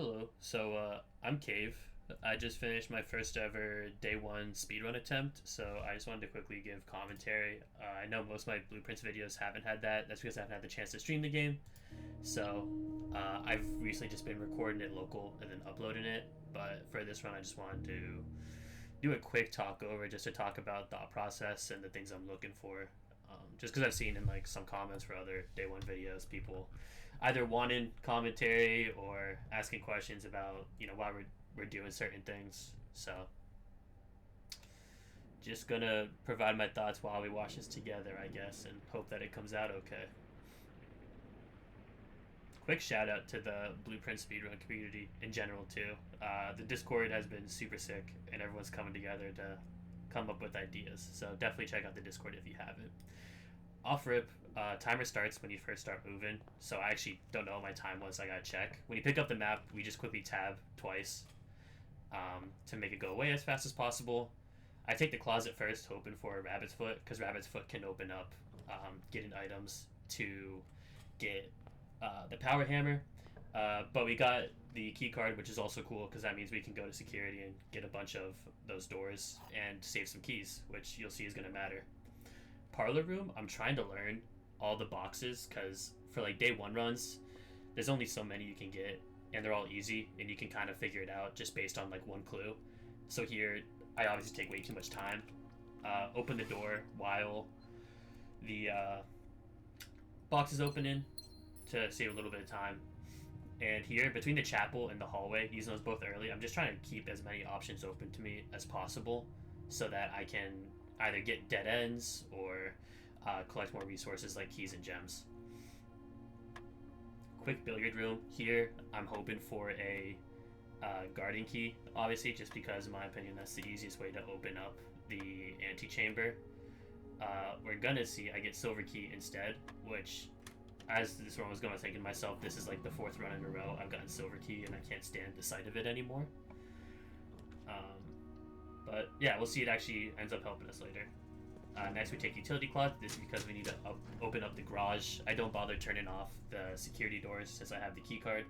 Hello. I'm Cave. I just finished my first ever day one speedrun attempt, so I just wanted to quickly give commentary. I know most of my blueprints videos haven't had that. That's because I haven't had the chance to stream the game. I've recently just been recording it local and then uploading it. But for this run, I just wanted to do a quick talk over just to talk about thought process and the things I'm looking for. Just because I've seen in like some comments for other day one videos, people either wanting commentary or asking questions about why we're doing certain things. So just gonna provide my thoughts while we watch this together, I guess, and hope that it comes out okay. Quick shout out to the Blueprint speedrun community in general too. The Discord has been super sick, and everyone's coming together to come up with ideas. So definitely check out the Discord if you haven't. Off rip, timer starts when you first start moving. So I actually don't know what my time was. I gotta check. When you pick up the map, we just quickly tab twice to make it go away as fast as possible. I take the closet first, hoping for a rabbit's foot, because rabbit's foot can open up getting items to get the power hammer. But we got the key card, which is also cool because that means we can go to security and get a bunch of those doors and save some keys, which you'll see is going to matter. Parlor room, I'm trying to learn all the boxes because for like day one runs, there's only so many you can get, and they're all easy, and you can kind of figure it out just based on like one clue. So here, I obviously take way too much time. Open the door while the box is opening to save a little bit of time. And here, between the chapel and the hallway, using those both early, I'm just trying to keep as many options open to me as possible so that I can either get dead ends or collect more resources like keys and gems. Quick billiard room. Here, I'm hoping for a guarding key, obviously, just because, in my opinion, that's the easiest way to open up the antechamber. We're gonna see I get silver key instead, which, as this run was going, I was thinking to myself, this is like the fourth run in a row I've gotten silver key and I can't stand the sight of it anymore. But yeah, we'll see. It actually ends up helping us later. Next we take utility closet. This is because we need to open up the garage. I don't bother turning off the security doors since I have the key card.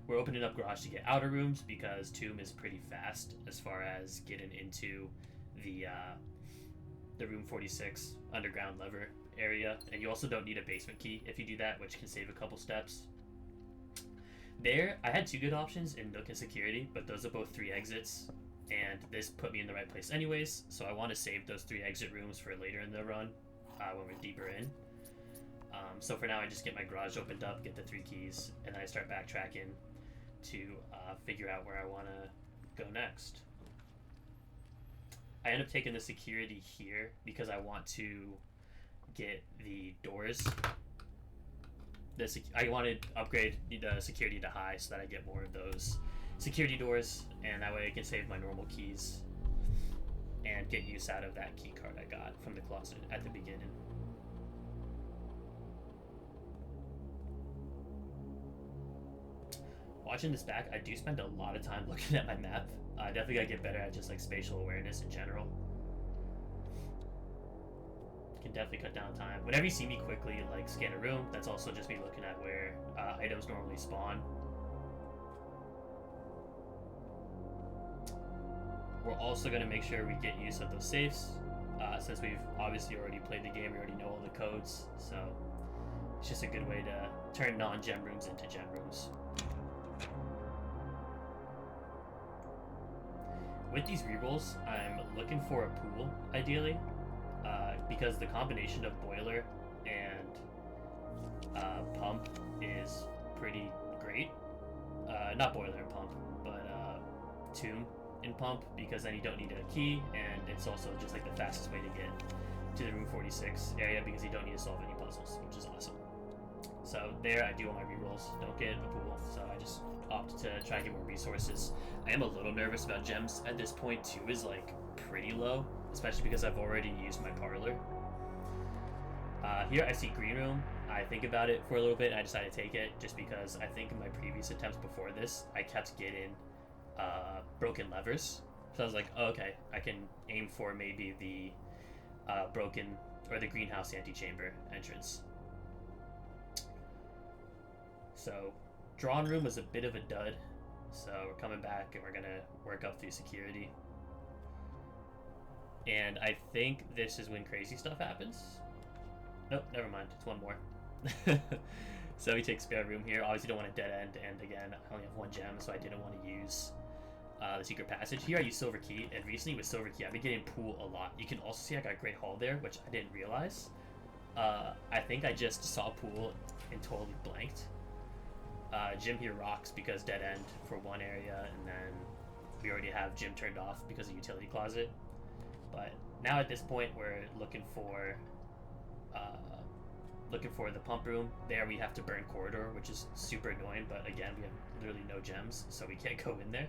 We're opening up garage to get outer rooms because Tomb is pretty fast as far as getting into the room 46 underground lever area, and you also don't need a basement key if you do that, which can save a couple steps. There, I had two good options in Nook and security, but those are both 3 exits, and this put me in the right place anyways, so I want to save those 3 exit rooms for later in the run when we're deeper in. So for now, I just get my garage opened up, get the 3 keys, and then I start backtracking to figure out where I want to go next. I end up taking the security here because I want to get the doors. I want to upgrade the security to high so that I get more of those security doors, and that way I can save my normal keys and get use out of that key card I got from the closet at the beginning. Watching this back, I do spend a lot of time looking at my map. I definitely gotta get better at just like spatial awareness in general. Can definitely cut down time. Whenever you see me quickly like scan a room, that's also just me looking at where items normally spawn. We're also gonna make sure we get use of those safes. Since we've obviously already played the game, we already know all the codes, so it's just a good way to turn non-gem rooms into gem rooms. With these rerolls, I'm looking for a pool, ideally, because the combination of boiler and pump is pretty great. Not boiler and pump, but tomb and pump, because then you don't need a key, and it's also just like the fastest way to get to the room 46 area because you don't need to solve any puzzles, which is awesome. So there, I do all my rerolls. Don't get a pool, so I just opt to try and get more resources. I am a little nervous about gems at this point. 2 is like pretty low, especially because I've already used my parlor. Here I see green room. I think about it for a little bit, and I decide to take it just because I think in my previous attempts before this, I kept getting broken levers. So I was like, oh, okay, I can aim for maybe the broken or the greenhouse antechamber entrance. So Drawn room was a bit of a dud, so we're coming back and we're gonna work up through security. And I think this is when crazy stuff happens. Nope, never mind. It's one more. So we take spare room here. Obviously don't want a dead end, and again, I only have one gem, so I didn't want to use the secret passage. Here I use silver key, and recently with silver key I've been getting pool a lot. You can also see I got great haul there, which I didn't realize. I think I just saw pool and totally blanked. Gym here rocks because dead end for one area, and then we already have gym turned off because of utility closet. But now at this point we're looking for the pump room. There we have to burn corridor, which is super annoying, but again we have literally no gems, so we can't go in there.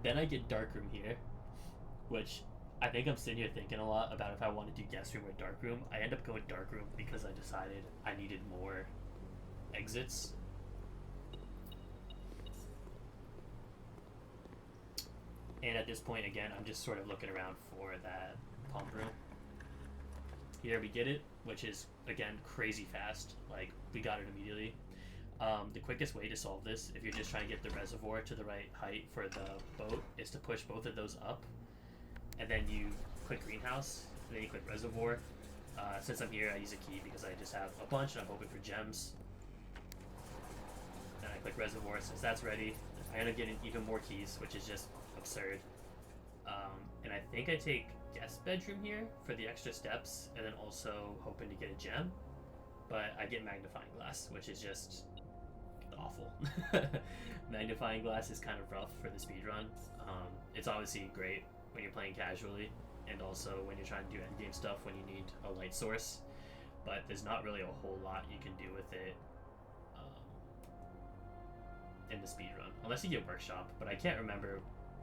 Then I get dark room here, which I think I'm sitting here thinking a lot about if I want to do guest room or dark room. I end up going dark room because I decided I needed more exits. And at this point, again, I'm just sort of looking around for that pump room. Here we get it, which is, again, crazy fast. Like, we got it immediately. The quickest way to solve this, if you're just trying to get the reservoir to the right height for the boat, is to push both of those up. And then you click greenhouse, and then you click reservoir. Since I'm here, I use a key because I just have a bunch and I'm hoping for gems. Then I click reservoir. Since that's ready, I end up getting even more keys, which is just absurd. And I think I take guest bedroom here for the extra steps, and then also hoping to get a gem. But I get magnifying glass, which is just awful. Magnifying glass is kind of rough for the speedrun. It's obviously great when you're playing casually, and also when you're trying to do endgame stuff when you need a light source, but there's not really a whole lot you can do with it in the speedrun, unless you get workshop, but I can't remember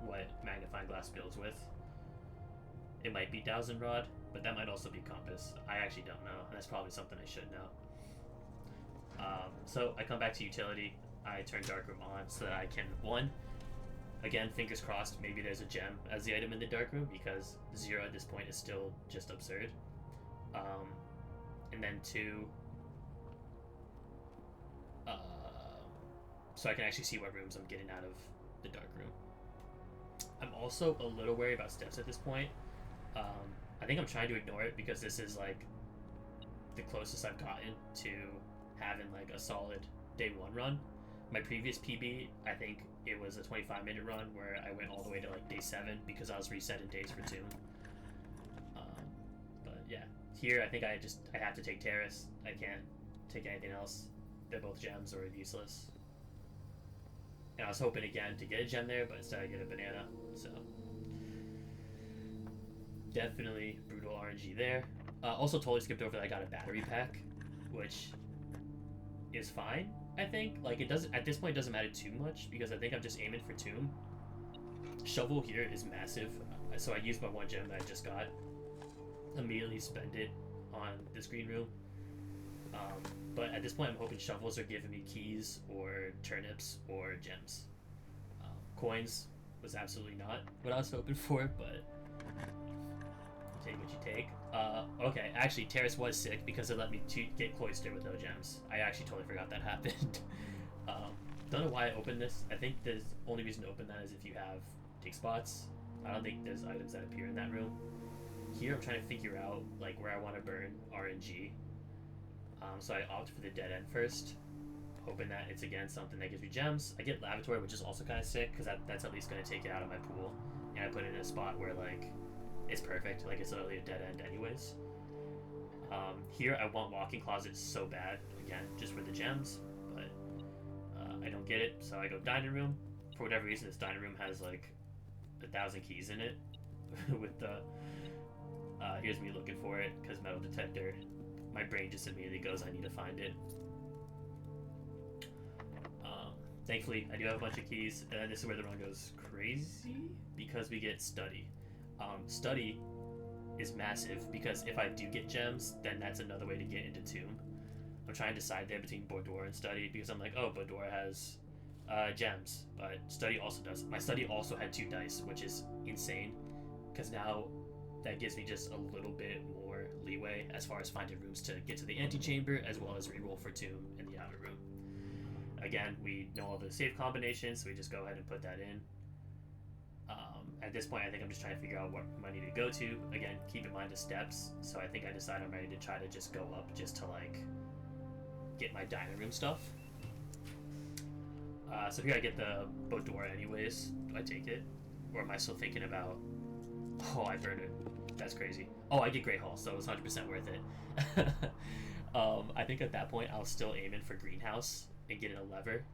what magnifying glass builds with. It might be Dowsing Rod, but that might also be compass. I actually don't know, and that's probably something I should know. So I come back to utility, I turn dark room on so that I can, one, again, fingers crossed, maybe there's a gem as the item in the dark room, because 0 at this point is still just absurd. And then 2, so I can actually see what rooms I'm getting out of the dark room. I'm also a little wary about steps at this point. I think I'm trying to ignore it because this is like the closest I've gotten to having like a solid day 1 run. My previous PB, I think it was a 25-minute run where I went all the way to like day 7 because I was resetting days for Tomb. But yeah, here I think I have to take Terrace. I can't take anything else. They're both gems or useless. And I was hoping again to get a gem there, but instead I get a banana. So definitely brutal RNG there. Also totally skipped over that I got a battery pack, which is fine. I think like it doesn't at this point it doesn't matter too much because I think I'm just aiming for Tomb. Shovel here is massive, so I used my 1 gem that I just got. Immediately spend it on this green room. But at this point I'm hoping shovels are giving me keys or turnips or gems. Coins was absolutely not what I was hoping for, but take what you take. Okay, actually Terrace was sick because it let me get Cloister with no gems. I actually totally forgot that happened. Don't know why I opened this. I think the only reason to open that is if you have dig spots. I don't think there's items that appear in that room. Here I'm trying to figure out like where I want to burn RNG. So I opt for the dead end first, hoping that it's again something that gives me gems. I get lavatory, which is also kind of sick because that's at least going to take it out of my pool, and I put it in a spot where like it's perfect, like it's literally a dead end anyways. Here I want walk-in closet so bad, again just for the gems, but I don't get it, so I go dining room. For whatever reason this dining room has like 1,000 keys in it with the here's me looking for it because metal detector. My brain just immediately goes, I need to find it. Thankfully, I do have a bunch of keys, and this is where the run goes crazy because we get study. Study is massive because if I do get gems, then that's another way to get into Tomb. I'm trying to decide there between Boudoir and Study because I'm like, oh, Boudoir has gems, but Study also does. My Study also had 2 dice, which is insane because now that gives me just a little bit more leeway as far as finding rooms to get to the antechamber as well as reroll for Tomb in the outer room. again, we know all the save combinations, so we just go ahead and put that in. At this point, I think I'm just trying to figure out what I need to go to. Again, keep in mind the steps, so I think I decide I'm ready to try to just go up just to like get my dining room stuff. So here I get the boat door anyways. Do I take it? Or am I still thinking about... Oh, I burned it. That's crazy. Oh, I get Great Hall, so it's 100% worth it. I think at that point I'll still aim in for Greenhouse and get a lever.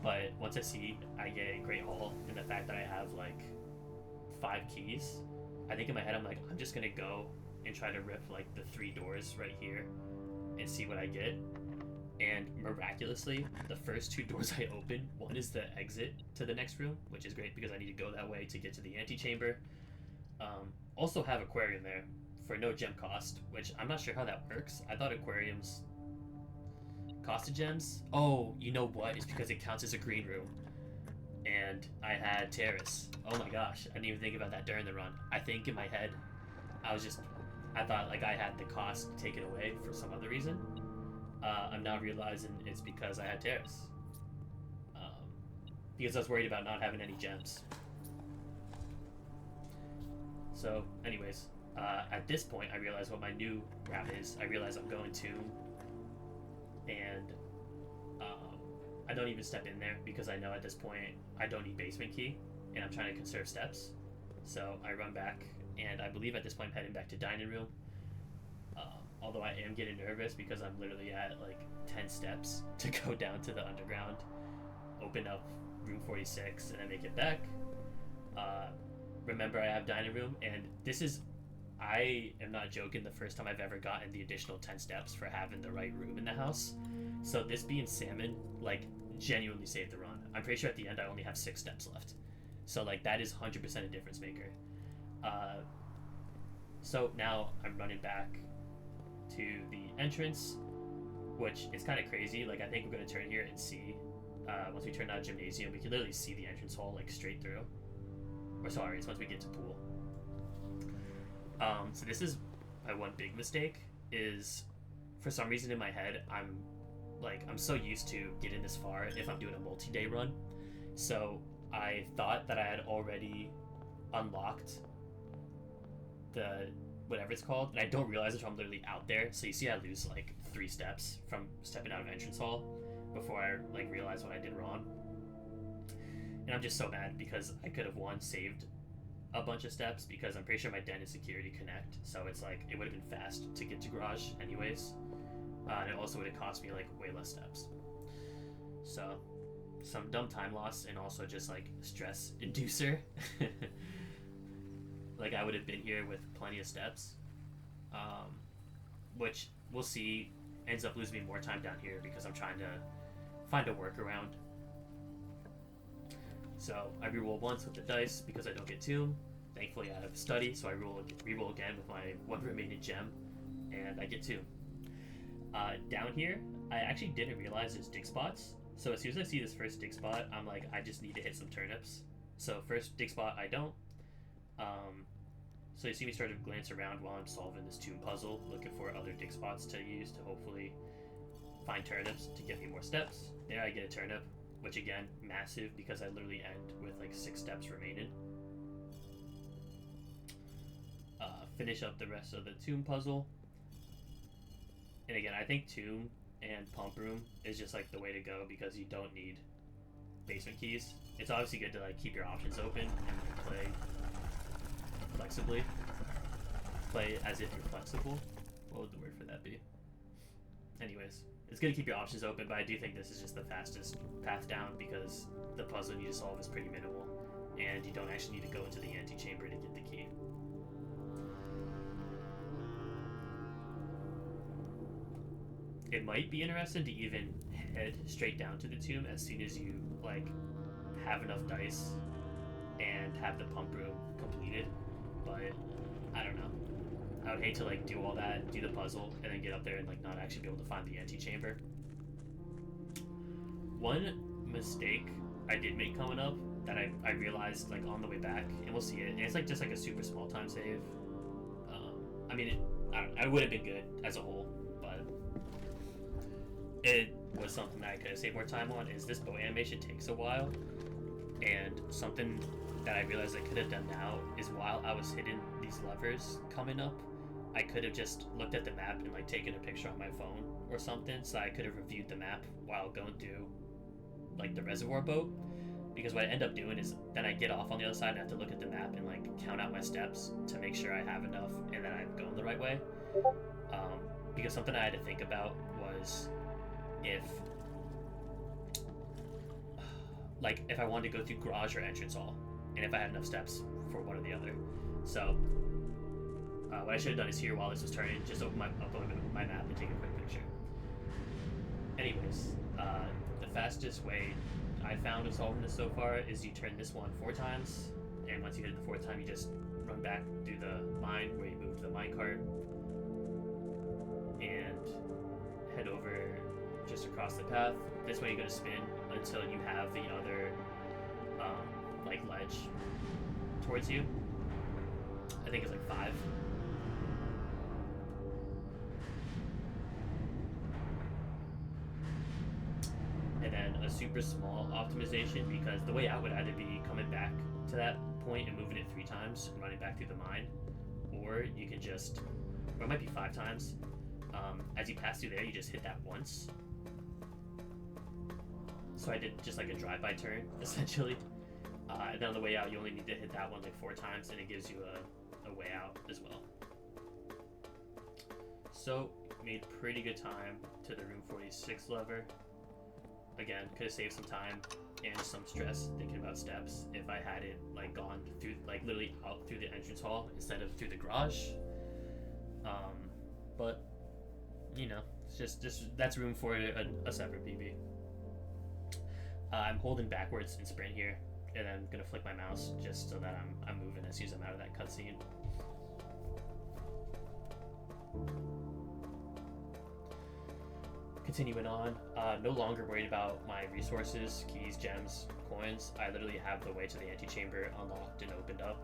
But once I see I get Great Hall and the fact that I have like 5 keys, I think in my head I'm like, I'm just gonna go and try to rip like the 3 doors right here and see what I get. And miraculously, the first 2 doors I open, one is the exit to the next room, which is great because I need to go that way to get to the antechamber. Also have aquarium there for no gem cost, which I'm not sure how that works. I thought aquariums costed gems. Oh, you know what? It's because it counts as a green room. And I had terrace. Oh my gosh, I didn't even think about that during the run. I think in my head, I thought like I had the cost taken away for some other reason. I'm now realizing it's because I had terrace. Because I was worried about not having any gems. So, anyways, at this point, I realize what my new route is. I realize I'm going to, and I don't even step in there because I know at this point I don't need basement key, and I'm trying to conserve steps. So I run back, and I believe at this point I'm heading back to dining room. Although I am getting nervous because I'm literally at like 10 steps to go down to the underground, open up room 46, and then make it back. Remember I have dining room, and I am not joking, the first time I've ever gotten the additional 10 steps for having the right room in the house. So this being salmon, like, genuinely saved the run. I'm pretty sure at the end I only have 6 steps left. So like that is 100% a difference maker. So now I'm running back to the entrance, which is kind of crazy. Like I think we're going to turn here and see, once we turn out gymnasium, we can literally see the entrance hall like straight through. Or sorry, it's once we get to pool. So this is my one big mistake, is for some reason in my head, I'm so used to getting this far if I'm doing a multi-day run. So I thought that I had already unlocked the whatever it's called, and I don't realize it until I'm literally out there. So you see I lose like 3 steps from stepping out of entrance hall before I like realize what I did wrong. And I'm just so mad because I could have saved a bunch of steps, because I'm pretty sure my den is security connect, so it's like it would have been fast to get to garage anyways, and it also would have cost me like way less steps. So some dumb time loss, and also just like stress inducer. Like I would have been here with plenty of steps, which we'll see ends up losing me more time down here because I'm trying to find a workaround. So I reroll once with the dice because I don't get 2. Thankfully I have study, so I reroll again with my 1 remaining gem, and I get 2. Down here, I actually didn't realize there's dig spots. So as soon as I see this first dig spot, I'm like, I just need to hit some turnips. So first dig spot, I don't. So you see me start to glance around while I'm solving this tomb puzzle, looking for other dig spots to use to hopefully find turnips to get me more steps. There I get a turnip, which again, massive because I literally end with like 6 steps remaining. Finish up the rest of the tomb puzzle. And again, I think tomb and pump room is just like the way to go because you don't need basement keys. It's obviously good to like keep your options open and play flexibly. Play as if you're flexible. What would the word for that be? Anyways, it's good to keep your options open, but I do think this is just the fastest path down because the puzzle you need to solve is pretty minimal, and you don't actually need to go into the antechamber to get the key. It might be interesting to even head straight down to the tomb as soon as you like have enough dice and have the pump room completed, but I don't know. I would hate to like do all that, do the puzzle, and then get up there and like not actually be able to find the antechamber. One mistake I did make coming up that I realized like on the way back, and we'll see it, and it's like just like a super small time save. I mean, I would have been good as a whole, but it was something that I could have saved more time on. Is this boat animation takes a while, and something that I realized I could have done now is while I was hitting these levers coming up, I could have just looked at the map and like taken a picture on my phone or something, so I could have reviewed the map while going through like the reservoir boat. Because what I end up doing is then I get off on the other side and have to look at the map and like count out my steps to make sure I have enough and that I'm going the right way. Because something I had to think about was if I wanted to go through garage or entrance hall, and if I had enough steps for one or the other. So what I should have done is here while this was turning, just open my map and take a quick picture. Anyways, the fastest way I found of solving this so far is you turn this one 4 times, and once you hit it the 4th time, you just run back through the mine where you moved the minecart and head over just across the path. This way you're going to spin until you have the other like ledge towards you. I think it's like 5. And then a super small optimization, because the way out would either be coming back to that point and moving it 3 times and running back through the mine, or you can just, or it might be 5 times. As you pass through there, you just hit that once. So I did just like a drive-by turn, essentially. And then on the way out, you only need to hit that one like 4 times, and it gives you a way out as well. So, made pretty good time to the room 46 lever. Again, could have saved some time and some stress thinking about steps if I had it like gone through, like literally out through the entrance hall instead of through the garage. But you know, it's just that's room for a separate PB. I'm holding backwards in sprint here, and I'm gonna flick my mouse just so that I'm moving as soon as I'm out of that cutscene. Continuing on, no longer worried about my resources, keys, gems, coins. I literally have the way to the antechamber unlocked and opened up.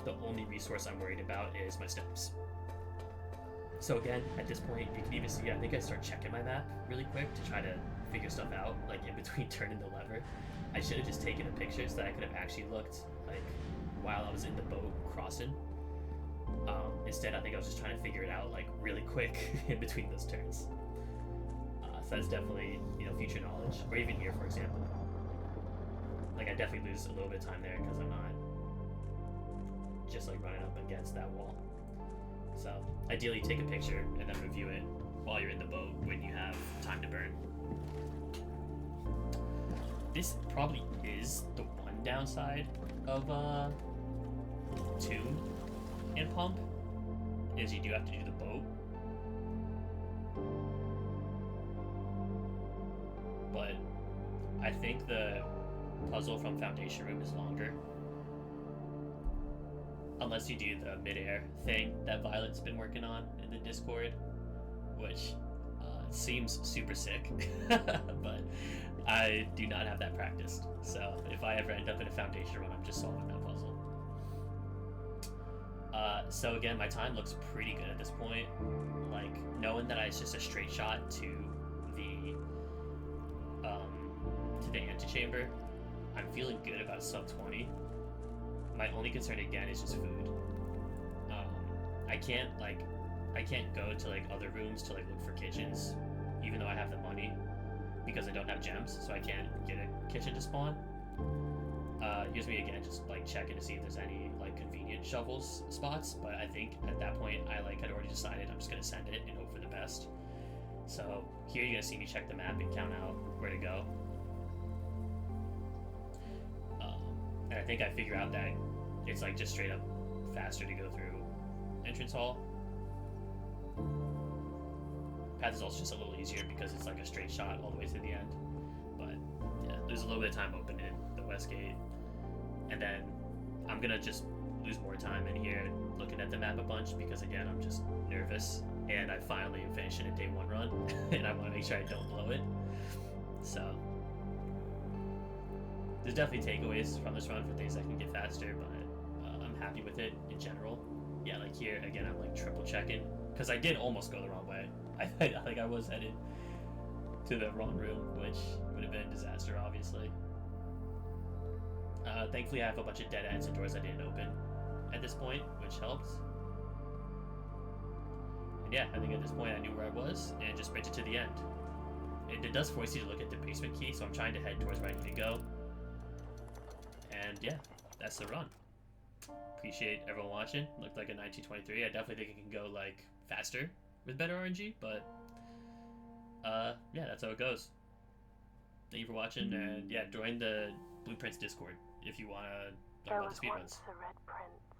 The only resource I'm worried about is my steps. So again, at this point, you can even see, I think I start checking my map really quick to try to figure stuff out, like in between turning the lever. I should have just taken a picture so that I could have actually looked, like, while I was in the boat crossing. Instead, I think I was just trying to figure it out, like, really quick in between those turns. So that's definitely, you know, future knowledge. Or even here, for example. Like, I definitely lose a little bit of time there because I'm not just, like, running up against that wall. So, ideally, take a picture and then review it while you're in the boat when you have time to burn. This probably is the one downside of Tune and Pump, is you do have to do the boat. But I think the puzzle from Foundation Room is longer. Unless you do the mid-air thing that Violet's been working on in the Discord, which seems super sick, but I do not have that practiced. So if I ever end up in a Foundation run, I'm just solving that puzzle. So again, my time looks pretty good at this point. Like, knowing that it's just a straight shot to the antechamber, I'm feeling good about sub 20. My only concern again is just food. I can't go to like other rooms to like look for kitchens, even though I have the money, because I don't have gems, so I can't get a kitchen to spawn. Here's me again, just like checking to see if there's any like convenient shovels spots. But I think at that point I like had already decided I'm just gonna send it and hope for the best. So here you're gonna see me check the map and count out where to go. And I think I figure out that it's like just straight up faster to go through entrance hall. Path is also just a little easier because it's like a straight shot all the way to the end. But yeah, there's a little bit of time open in the west gate. And then I'm gonna just lose more time in here looking at the map a bunch because again, I'm just nervous. And I finally am finishing a day 1 run and I wanna make sure I don't blow it. So there's definitely takeaways from this run for things that can get faster, but I'm happy with it in general. Yeah, like here, again, I'm like triple checking, because I did almost go the wrong way. I was headed to the wrong room, which would have been a disaster, obviously. Thankfully, I have a bunch of dead ends and doors I didn't open at this point, which helped. And yeah, I think at this point I knew where I was and just sprinted to the end. And it does force you to look at the basement key, so I'm trying to head towards where I need to go. And yeah, that's the run. Appreciate everyone watching. Looked like a 1923. I definitely think it can go like faster with better RNG, but yeah, that's how it goes. Thank you for watching, and yeah, join the Blueprints Discord if you want to learn about the speedruns. There was once a red prince